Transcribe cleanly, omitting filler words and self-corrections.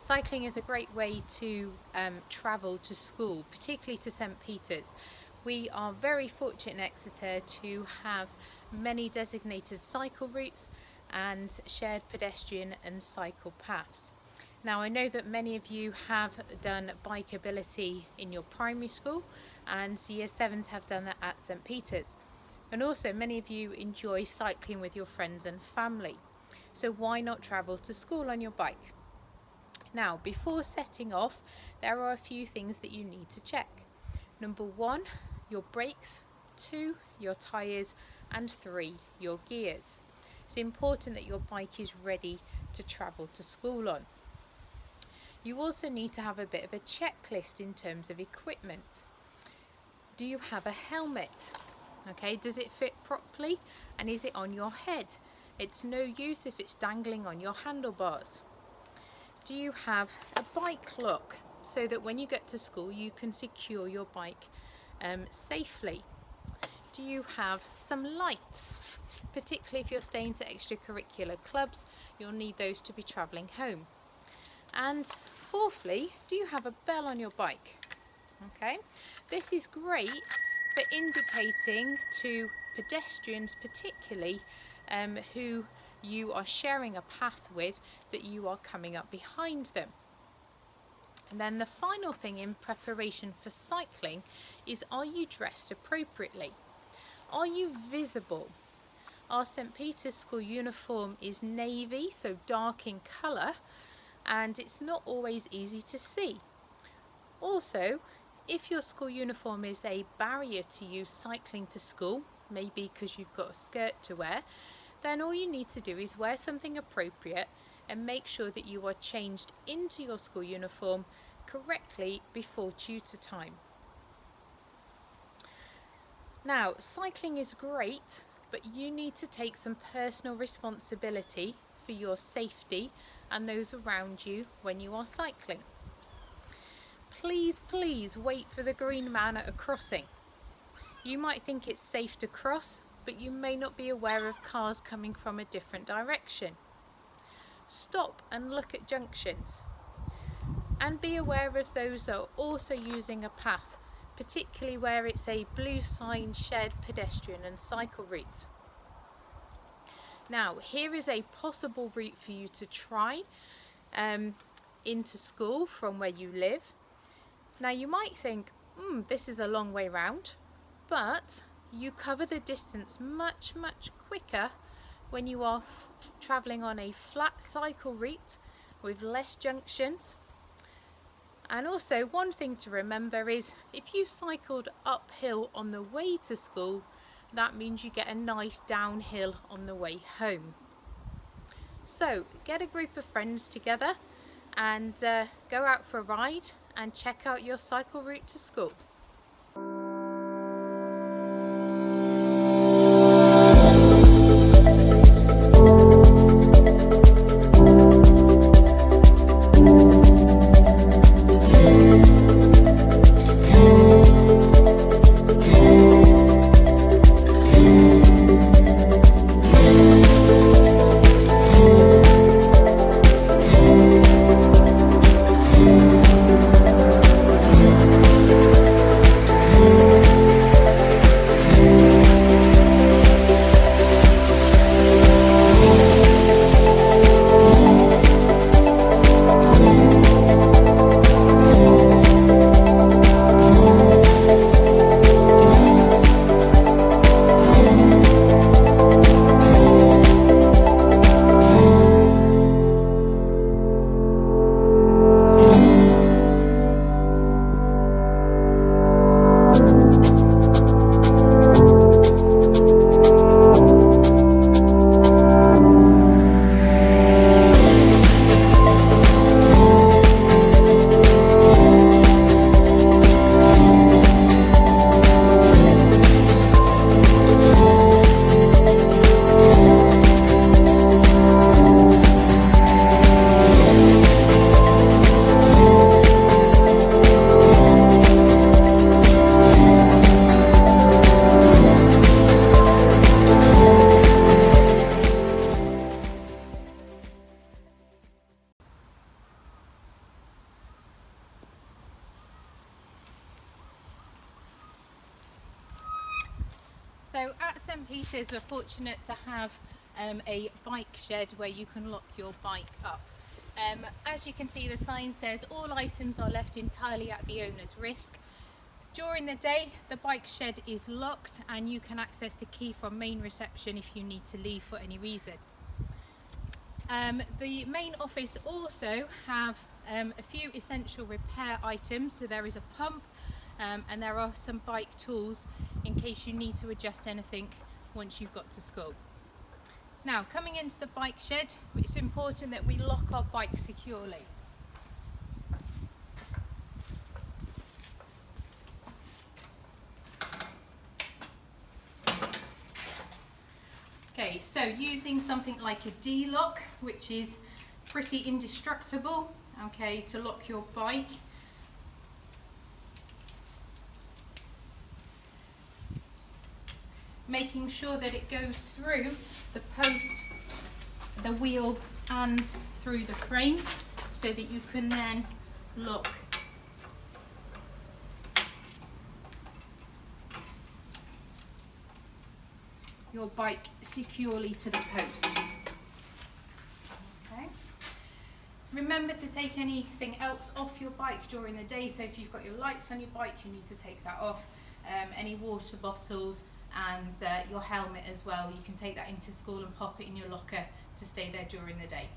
Cycling is a great way to travel to school, particularly to St. Peter's. We are very fortunate in Exeter to have many designated cycle routes and shared pedestrian and cycle paths. Now, I know that many of you have done bike ability in your primary school, and year 7s have done that at St. Peter's. And also many of you enjoy cycling with your friends and family. So why not travel to school on your bike? Now, before setting off, there are a few things that you need to check. Number 1, your brakes. 2, your tyres. And 3, your gears. It's important that your bike is ready to travel to school on. You also need to have a bit of a checklist in terms of equipment. Do you have a helmet? Okay, does it fit properly, and is it on your head? It's no use if it's dangling on your handlebars. Do you have a bike lock so that when you get to school you can secure your bike safely? Do you have some lights? Particularly if you're staying to extracurricular clubs, you'll need those to be travelling home. And fourthly, do you have a bell on your bike? Okay, this is great for indicating to pedestrians, particularly who you are sharing a path with, that you are coming up behind them. And then the final thing in preparation for cycling is, are you dressed appropriately? Are you visible? Our St. Peter's School uniform is navy, so dark in colour, and it's not always easy to see. Also, if your school uniform is a barrier to you cycling to school, maybe because you've got a skirt to wear, then all you need to do is wear something appropriate and make sure that you are changed into your school uniform correctly before tutor time. Now, cycling is great, but you need to take some personal responsibility for your safety and those around you when you are cycling. Please wait for the green man at a crossing. You might think it's safe to cross, but you may not be aware of cars coming from a different direction. Stop and look at junctions, and be aware of those that are also using a path, particularly where it's a blue sign shared pedestrian and cycle route. Now, here is a possible route for you to try into school from where you live. Now, you might think, this is a long way round, but you cover the distance much quicker when you are travelling on a flat cycle route with less junctions. And also, one thing to remember is, if you cycled uphill on the way to school, that means you get a nice downhill on the way home. So get a group of friends together and go out for a ride and check out your cycle route to school. So at St Peter's we're fortunate to have a bike shed where you can lock your bike up. As you can see, the sign says all items are left entirely at the owner's risk. During the day the bike shed is locked and you can access the key from main reception if you need to leave for any reason. The main office also have a few essential repair items, so there is a pump and there are some bike tools in case you need to adjust anything once you've got to school. Now, coming into the bike shed, it's important that we lock our bike securely. Okay, so using something like a D-lock, which is pretty indestructible, okay, to lock your bike. Making sure that it goes through the post, the wheel and through the frame so that you can then lock your bike securely to the post. Okay. Remember to take anything else off your bike during the day, so if you've got your lights on your bike you need to take that off, any water bottles and your helmet as well. You can take that into school and pop it in your locker to stay there during the day.